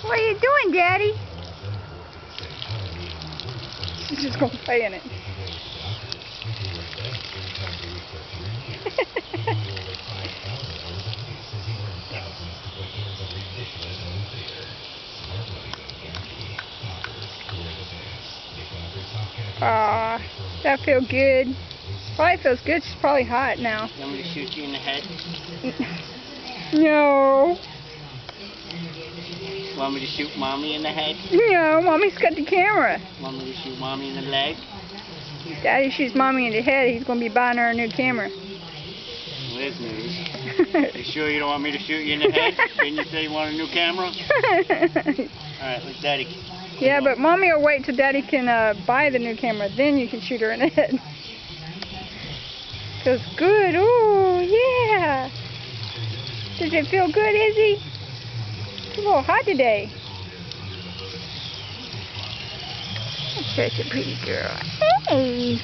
What are you doing, Daddy? She's just gonna play in it. Aw, that feels good. Probably feels good. She's probably hot now. You want me to shoot you in the head? No. Want me to shoot Mommy in the head? No, Mommy's got the camera. Want me to shoot Mommy in the leg? Daddy shoots Mommy in the head. He's going to be buying her a new camera. Well, that's news. You sure you don't want me to shoot you in the head? Didn't you say you want a new camera? Alright, let Daddy. Yeah, but Mommy will wait till Daddy can buy the new camera. Then you can shoot her in the head. Feels good. Ooh, yeah. Does it feel good, Izzy? It's a little hot today. Such a pretty girl. Hey.